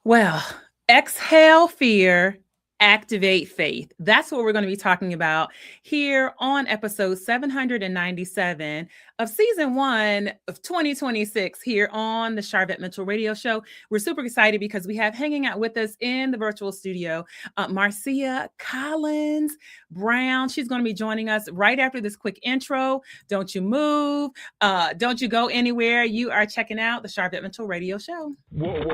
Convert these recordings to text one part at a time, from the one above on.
Well, exhale fear, activate faith. That's what we're going to be talking about here on episode 797 of season 1 of 2026 here on the Sharvette Mitchell Radio Show. We're super excited because we have hanging out with us in the virtual studio, Marcia Brown. She's going to be joining us right after this quick intro. Don't you move. Don't you go anywhere. You are checking out the Sharvette Mitchell Radio Show. Whoa.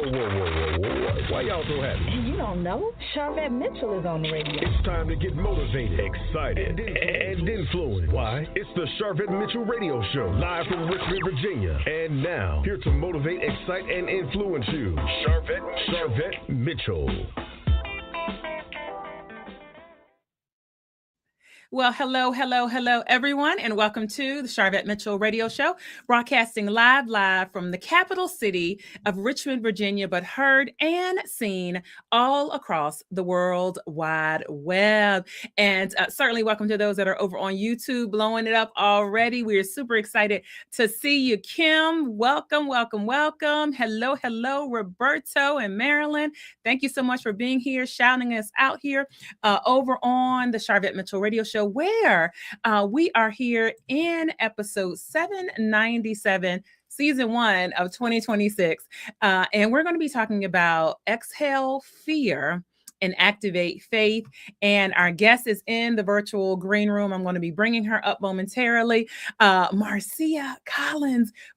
Why y'all so happy? You don't know? Sharvette Mitchell is on the radio. It's time to get motivated, excited, and influenced. Why? It's the Sharvette Mitchell Radio Show, live from Richmond, Virginia. And now, here to motivate, excite, and influence you, Sharvette Mitchell. Well, hello, everyone, and welcome to the Sharvette Mitchell Radio Show, broadcasting live from the capital city of Richmond, Virginia, but heard and seen all across the World Wide Web. And certainly welcome to those that are over on YouTube, blowing it up already. We are super excited to see you, Kim. Welcome. Hello, Roberto and Marilyn. Thank you so much for being here, shouting us out here over on the Sharvette Mitchell Radio Show, where we are here in episode 797, season 1 of 2026. And we're going to be talking about exhale fear and activate faith. And our guest is in the virtual green room. I'm going to be bringing her up momentarily. Marcia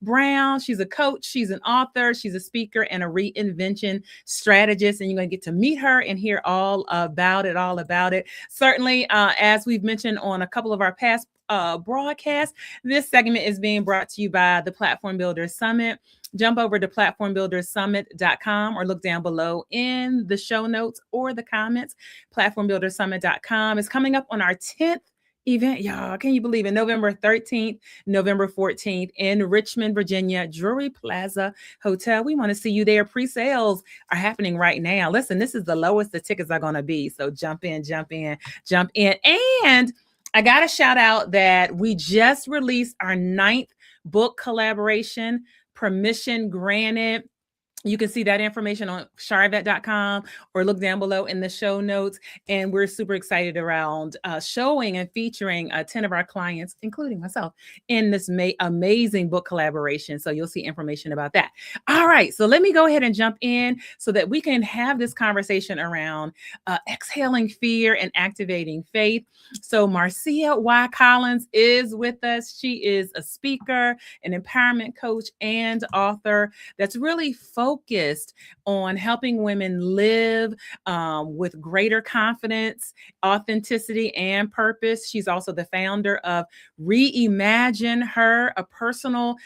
Brown. She's a coach. She's an author. She's a speaker and a reinvention strategist. And you're going to get to meet her and hear all about it. Certainly, as we've mentioned on a couple of our past broadcasts, this segment is being brought to you by the Platform Builders Summit. Jump over to platformbuildersummit.com or look down below in the show notes or the comments. Platformbuildersummit.com is coming up on our 10th event, y'all. Can you believe it? November 13th, November 14th in Richmond, Virginia, Drury Plaza Hotel. We want to see you there. Pre-sales are happening right now. Listen, this is the lowest the tickets are going to be. So jump in. And I got to shout out that we just released our 9th book collaboration, Permission Granted. You can see that information on Sharvette.com or look down below in the show notes. And we're super excited around showing and featuring 10 of our clients, including myself, in this amazing book collaboration. So you'll see information about that. All right. So let me go ahead and jump in so that we can have this conversation around exhaling fear and activating faith. So Marcia Y. Collins is with us. She is a speaker, an empowerment coach, and author that's really focused on helping women live with greater confidence, authenticity, and purpose. She's also the founder of ReImagine Her, a personal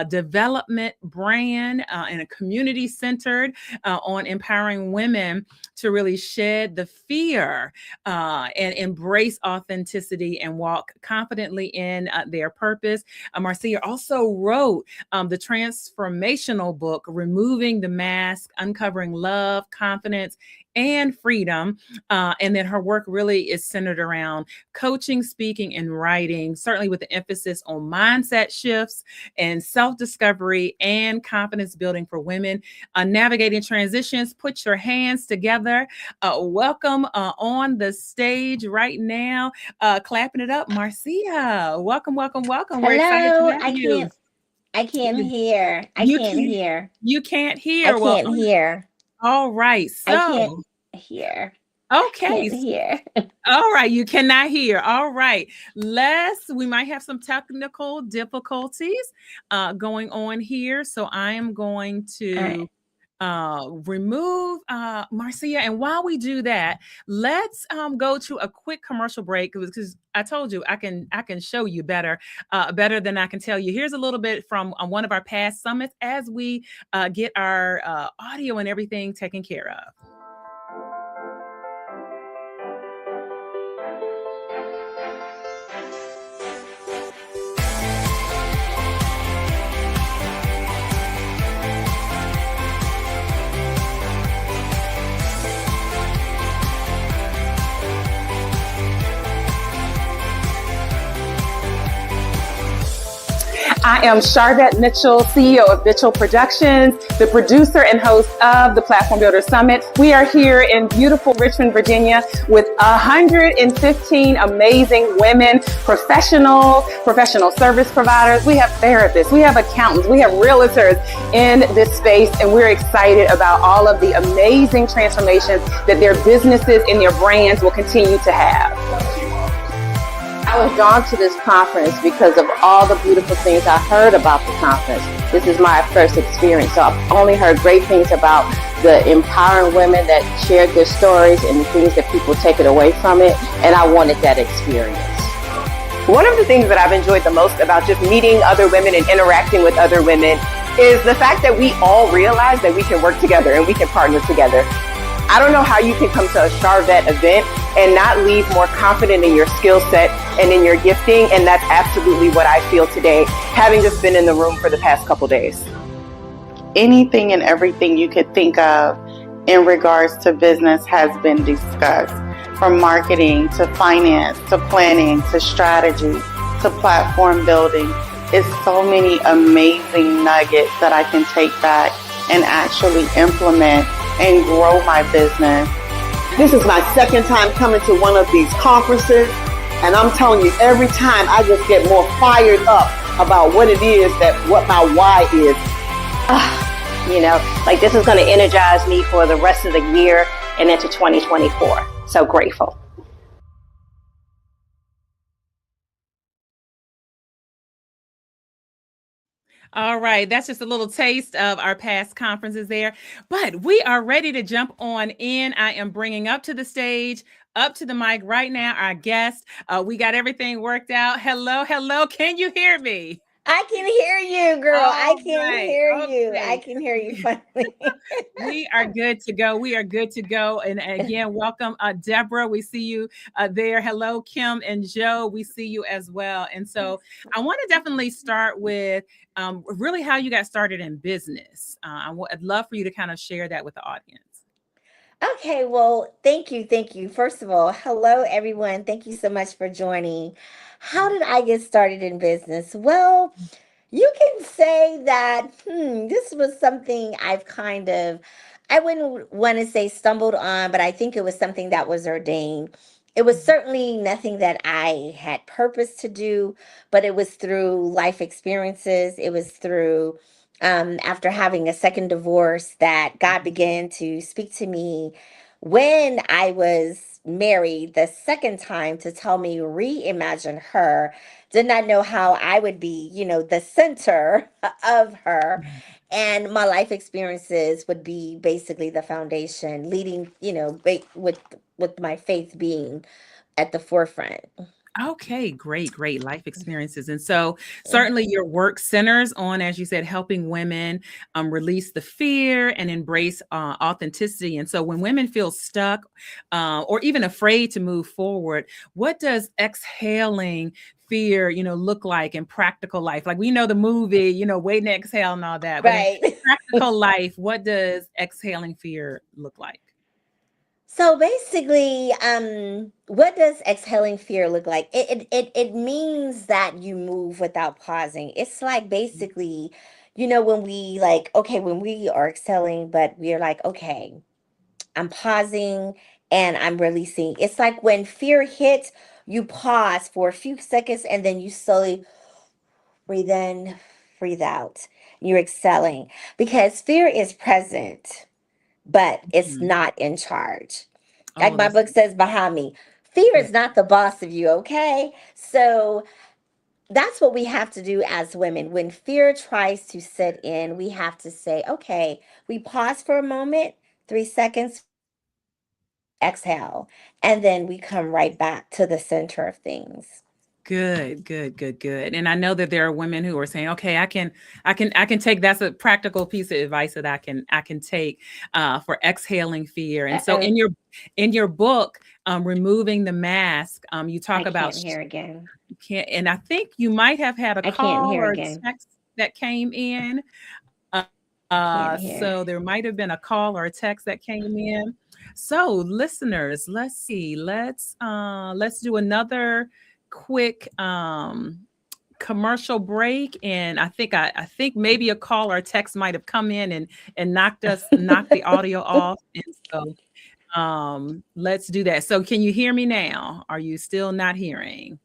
development brand and a community centered on empowering women to really shed the fear and embrace authenticity and walk confidently in their purpose. Marcia also wrote the transformational book, Removing the Mask, Uncovering Love, Confidence, and Freedom. And then her work really is centered around coaching, speaking, and writing, certainly with the emphasis on mindset shifts and self-discovery and confidence building for women. Navigating transitions. Put your hands together. Welcome on the stage right now. Clapping it up, Marcia. Welcome. We're excited to have you. I can't hear. You can't hear. I can't hear. All right. So I can't hear. Okay. Can't hear. All right. You cannot hear. All right. We might have some technical difficulties going on here. So I am going to remove Marcia. And while we do that, let's go to a quick commercial break because I told you I can show you better than I can tell you. Here's a little bit from one of our past summits as we get our audio and everything taken care of. I I am Sharvette Mitchell, CEO of Mitchell Productions, the producer and host of the Platform Builder Summit. We are here in beautiful Richmond, Virginia with 115 amazing women, professional service providers. We have therapists, we have accountants, we have realtors in this space, and we're excited about all of the amazing transformations that their businesses and their brands will continue to have. I was drawn to this conference because of all the beautiful things I heard about the conference. This is my first experience, so I've only heard great things about the empowering women that shared their stories and the things that people take it away from it, and I wanted that experience. One of the things that I've enjoyed the most about just meeting other women and interacting with other women is the fact that we all realize that we can work together and we can partner together. I don't know how you can come to a Sharvette event and not leave more confident in your skill set and in your gifting, and that's absolutely what I feel today, having just been in the room for the past couple days. Anything and everything you could think of in regards to business has been discussed, from marketing to finance to planning to strategy to platform building. It's so many amazing nuggets that I can take back and actually implement and grow my business. This is my second time coming to one of these conferences, and I'm telling you, every time I just get more fired up about what it is, what my why is. This is going to energize me for the rest of the year and into 2024. So grateful. All right, that's just a little taste of our past conferences there, but we are ready to jump on in. I am bringing up to the stage, up to the mic right now, our guest. We got everything worked out. Hello. Can you hear me? I can hear you, girl. I can hear you. Okay. I can hear you finally. We are good to go. And again, welcome, Deborah. We see you there. Hello, Kim and Joe. We see you as well. And so I want to definitely start with really how you got started in business. I'd love for you to kind of share that with the audience. Okay, well, thank you. First of all, hello, everyone. Thank you so much for joining. How did I get started in business? Well, you can say that this was something I wouldn't want to say stumbled on, but I think it was something that was ordained. It was certainly nothing that I had purpose to do, but it was through life experiences. It was through after having a second divorce that God began to speak to me when I was married the second time to tell me reimagine her. Did not know how I would be, the center of her. And my life experiences would be basically the foundation, leading, with my faith being at the forefront. Okay, great life experiences. And so certainly your work centers on, as you said, helping women release the fear and embrace authenticity. And so when women feel stuck or even afraid to move forward, what does exhaling fear, look like in practical life? Like we know the movie, waiting to exhale and all that. But Right. in practical life, what does exhaling fear look like? So basically, what does exhaling fear look like? It means that you move without pausing. It's like basically, when when we are exhaling, but we are like, okay, I'm pausing and I'm releasing. It's like when fear hits, you pause for a few seconds and then you slowly breathe in, breathe out. You're exhaling because fear is present, but it's not in charge. Like my book says behind me, fear is not the boss of you, okay? So that's what we have to do as women. When fear tries to sit in, we have to say, okay, we pause for a moment, 3 seconds, exhale, and then we come right back to the center of things. Good. And I know that there are women who are saying, okay, I can take, that's a practical piece of advice that I can take for exhaling fear. And so in your book, Removing the Mask, you talk about. I can't hear again. And I think you might have had a call or a text that came in. So there might have been a call or a text that came in. So listeners, let's see. Let's do another quick commercial break, and I think maybe a call or a text might have come in and knocked the audio off. And so let's do that. So can you hear me now? Are you still not hearing?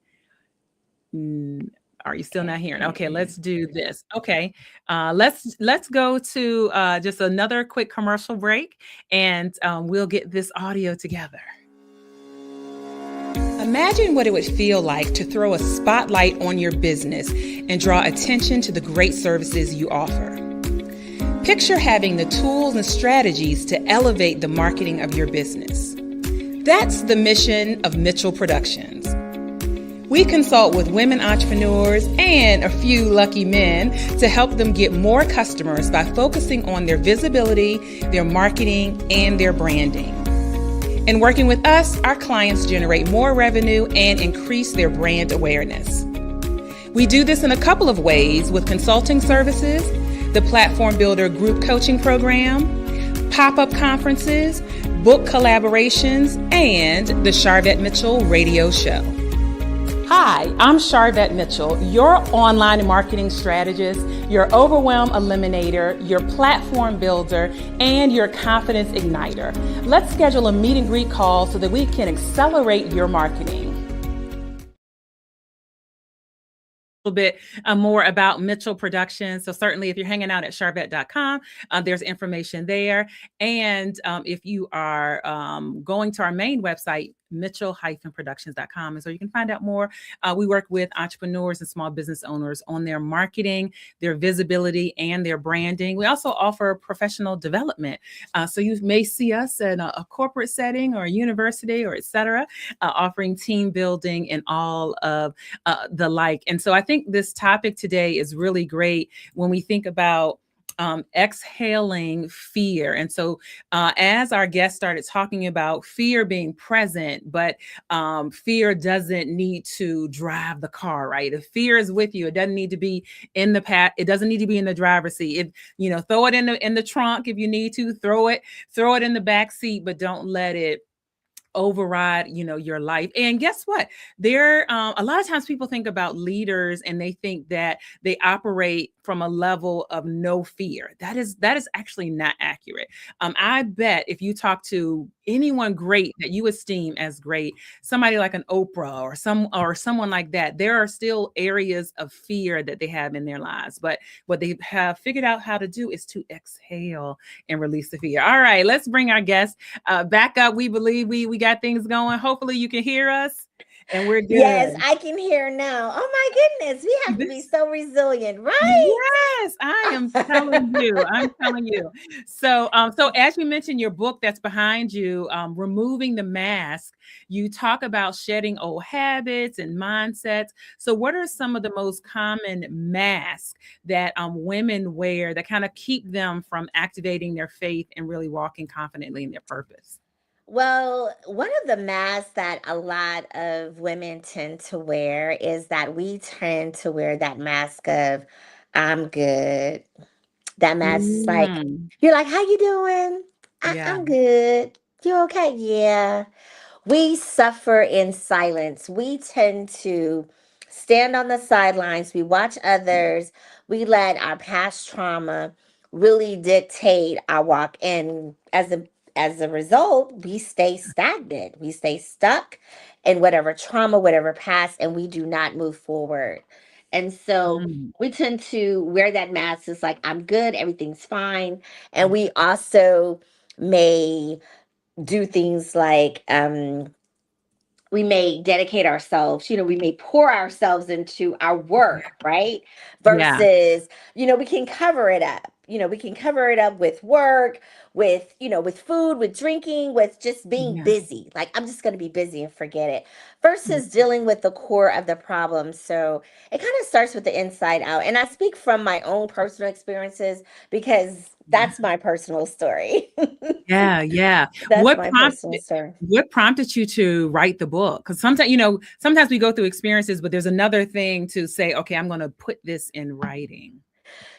Are you still not hearing? Okay, let's do this. Okay, let's go to just another quick commercial break, and we'll get this audio together. Imagine what it would feel like to throw a spotlight on your business and draw attention to the great services you offer. Picture having the tools and strategies to elevate the marketing of your business. That's the mission of Mitchell Productions. We consult with women entrepreneurs and a few lucky men to help them get more customers by focusing on their visibility, their marketing, and their branding. In working with us, our clients generate more revenue and increase their brand awareness. We do this in a couple of ways with consulting services, the Platform Builder group coaching program, pop-up conferences, book collaborations, and the Sharvette Mitchell radio show. Hi, I'm Sharvette Mitchell, your online marketing strategist, your overwhelm eliminator, your platform builder, and your confidence igniter. Let's schedule a meet and greet call so that we can accelerate your marketing. Bit more about Mitchell Productions. So certainly if you're hanging out at Sharvette.com, there's information there. And if you are going to our main website, Mitchell-productions.com. And so you can find out more. We work with entrepreneurs and small business owners on their marketing, their visibility, and their branding. We also offer professional development. So you may see us in a corporate setting or a university or et cetera, offering team building and all of the like. And so I think this topic today is really great when we think about exhaling fear. And so as our guest started talking about fear being present, but fear doesn't need to drive the car, right? If fear is with you, it doesn't need to be in the path. It doesn't need to be in the driver's seat. Throw it in the trunk if you need to, throw it in the back seat, but don't let it override, your life. And guess what? A lot of times people think about leaders and they think that they operate from a level of no fear. That is actually not accurate. I bet if you talk to anyone great that you esteem as great, somebody like an Oprah or someone like that, there are still areas of fear that they have in their lives. But what they have figured out how to do is to exhale and release the fear. All right, let's bring our guest back up. We believe we got things going. Hopefully you can hear us. And we're good. Yes, I can hear now. Oh my goodness, we have to be so resilient, right? Yes, I am telling you. I'm telling you. So as we mentioned, your book that's behind you, Removing the Mask, you talk about shedding old habits and mindsets. So what are some of the most common masks that women wear that kind of keep them from activating their faith and really walking confidently in their purpose? Well, one of the masks that a lot of women tend to wear is that we tend to wear that mask of, I'm good. That mask is like, you're like, how you doing? I'm good. You okay? Yeah. We suffer in silence. We tend to stand on the sidelines. We watch others. We let our past trauma really dictate our walk. And as a result, we stay stagnant. We stay stuck in whatever trauma, whatever past, and we do not move forward. And so we tend to wear that mask. It's like, I'm good, everything's fine. And we also may do things like we may dedicate ourselves, we may pour ourselves into our work, right? Versus, we can cover it up. We can cover it up with work, with food, with drinking, with just being busy. Like, I'm just going to be busy and forget it. Versus dealing with the core of the problem. So it kind of starts with the inside out. And I speak from my own personal experiences because that's my personal story. Yeah. That's my personal story. What prompted you to write the book? Because sometimes we go through experiences, but there's another thing to say, okay, I'm going to put this in writing.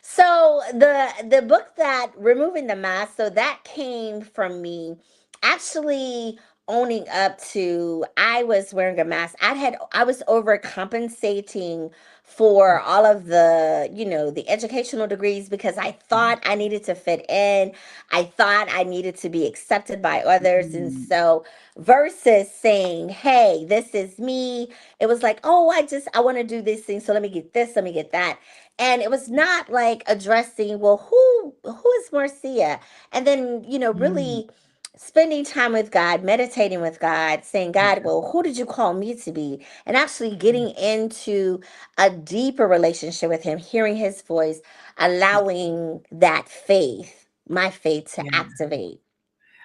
So the book that Removing the Mask, so that came from me actually owning up to, I was wearing a mask. I was overcompensating for all of the, the educational degrees because I thought I needed to fit in. I thought I needed to be accepted by others. And Mm, so versus saying, hey, this is me, it was like, oh, I want to do this thing. So let me get this, let me get that. And it was not like addressing, well, who is Marcia? And then, mm, really spending time with God, meditating with God, saying, yeah, God, well, who did you call me to be? And actually getting into a deeper relationship with Him, hearing His voice, allowing that faith, my faith, to yeah. activate.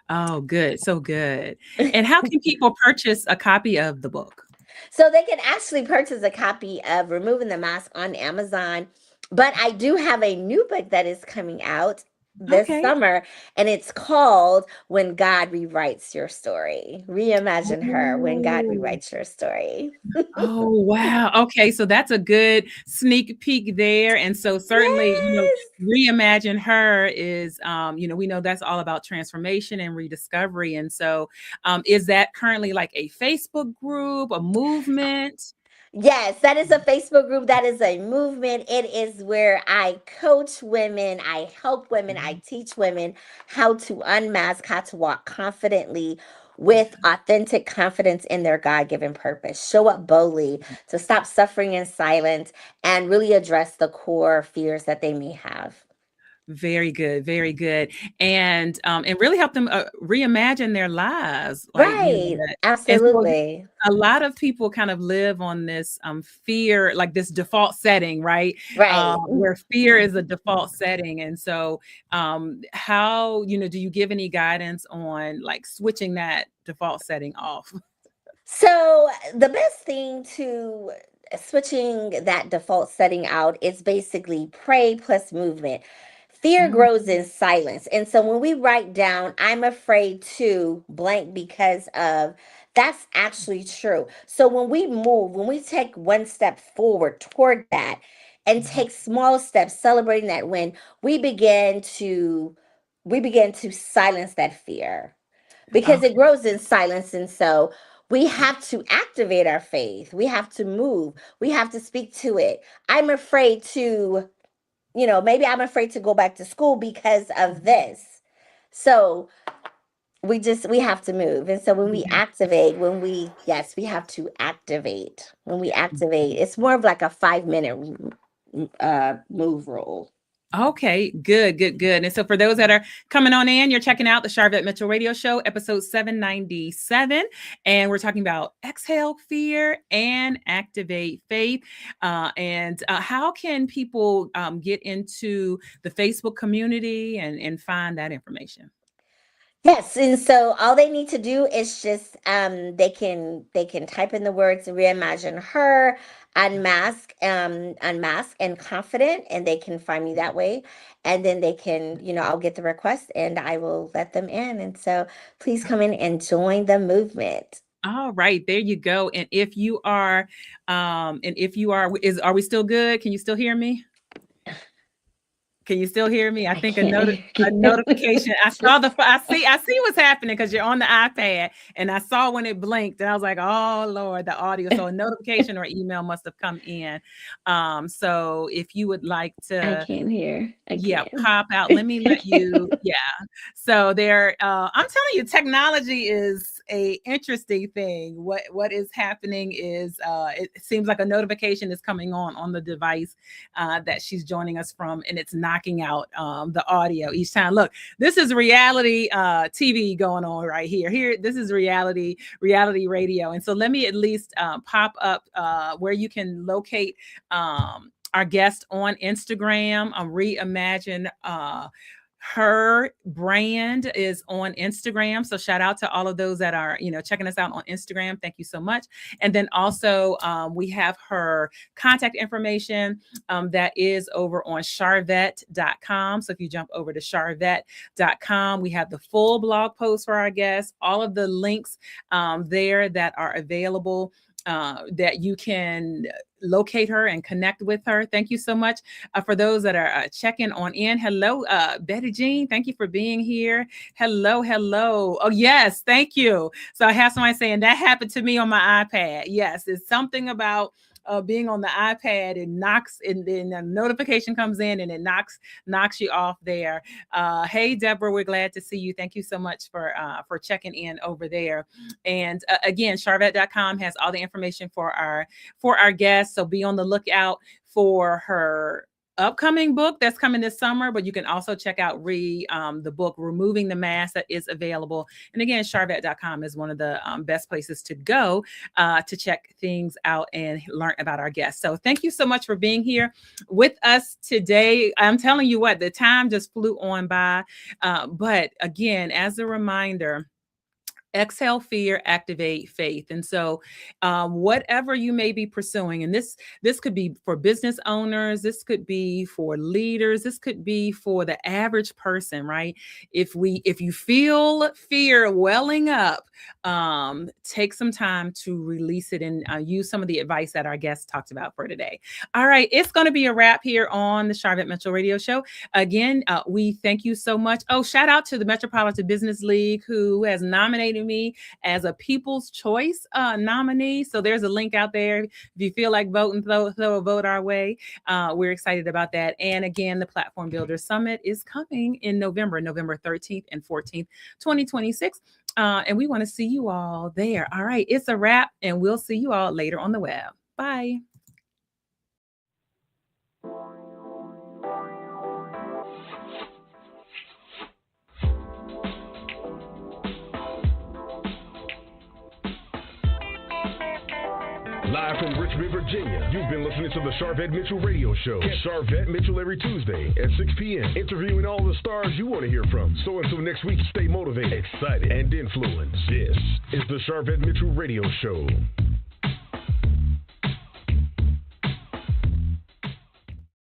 Oh, good. So good. And how can people purchase a copy of the book? So they can actually purchase a copy of Removing the Mask on Amazon. But I do have a new book that is coming out this Okay. summer, and it's called When God Rewrites Your Story. Reimagine Her, When God Oh. Rewrites Your Story. Oh, wow. Okay, so that's a good sneak peek there. And so certainly, Yes. Reimagine Her is, we know that's all about transformation and rediscovery. And so, is that currently like a Facebook group, a movement? Yes, that is a Facebook group. That is a movement. It is where I coach women, I help women, I teach women how to unmask, how to walk confidently with authentic confidence in their God given purpose. Show up boldly, to stop suffering in silence, and really address the core fears that they may have. Very good, very good. And really help them reimagine their lives. Like, Right. that. And so Absolutely. a lot of people kind of live on this fear, like this default setting, right? Right. Where fear is a default setting. And so how, do you give any guidance on like switching that default setting off? So the best thing to switching that default setting out is basically pray plus movement. Fear Mm, grows in silence. And so when we write down, I'm afraid to blank because of, that's actually true. So when we move, when we take one step forward toward that and mhm. take small steps, celebrating that win, we begin to silence that fear because it Okay. grows in silence. And so we have to activate our faith. We have to move. We have to speak to it. I'm afraid to, maybe I'm afraid to go back to school because of this. So we have to move. And so when we activate, yes, we have to activate. When we activate, it's more of like a 5 minute move rule. Okay, good, good, good. And so for those that are coming on in, you're checking out the Sharvette Mitchell Radio Show, episode 797. And we're talking about exhale fear and activate faith. And how can people get into the Facebook community and find that information? Yes, and so all they need to do is just they can type in the words reimagine her, unmask and confident, and they can find me that way. And then they can, I'll get the request and I will let them in. And so please come in and join the movement. All right, there you go. Are we still good? Can you still hear me? Can you still hear me? I I think can't. a notification. I see what's happening because you're on the iPad, and I saw when it blinked, and I was like, "Oh Lord, the audio." So a notification or email must have come in. So if you would like I to, can't hear yeah, again. pop out. Let me let you. Yeah. So I'm telling you, technology is a interesting thing. What is happening is it seems like a notification is coming on the device that she's joining us from, and it's knocking out the audio each time. Look, this is reality TV going on right here. This is reality radio. And so let me at least pop up where you can locate our guest on Instagram. ReImagine Her brand is on Instagram. So shout out to all of those that are, checking us out on Instagram. Thank you so much. And then also we have her contact information that is over on Sharvette.com. So if you jump over to Sharvette.com, we have the full blog post for our guests, all of the links there that are available that you can locate her and connect with her. Thank you so much for those that are checking on in. Hello, Betty Jean. Thank you for being here. Hello. Oh, yes. Thank you. So I have somebody saying that happened to me on my iPad. Yes, it's something about being on the iPad, it knocks, and then a notification comes in and it knocks you off there. Hey, Deborah, we're glad to see you. Thank you so much for checking in over there. And again, Sharvette.com has all the information for our guests. So be on the lookout for her upcoming book that's coming this summer, but you can also check out the book Removing the Mask that is available. And again, Sharvette.com is one of the best places to go to check things out and learn about our guests. So thank you so much for being here with us today. I'm telling you what, the time just flew on by. But again, as a reminder, exhale fear, activate faith. And so whatever you may be pursuing, and this could be for business owners, this could be for leaders, this could be for the average person, right? If you feel fear welling up, take some time to release it and use some of the advice that our guests talked about for today. All right, it's going to be a wrap here on the Sharvette Mitchell Radio Show. Again, we thank you so much. Oh, shout out to the Metropolitan Business League, who has nominated me as a People's Choice nominee. So there's a link out there. If you feel like voting, throw a vote our way. We're excited about that. And again, the Platform Builder Summit is coming in November 13th and 14th, 2026. And we want to see you all there. All right, it's a wrap, and we'll see you all later on the web. Bye. Live from Richmond, Virginia, you've been listening to the Sharvette Mitchell Radio Show. Get Sharvette Mitchell every Tuesday at 6 p.m., interviewing all the stars you want to hear from. So until next week, stay motivated, excited, and influenced. This is the Sharvette Mitchell Radio Show.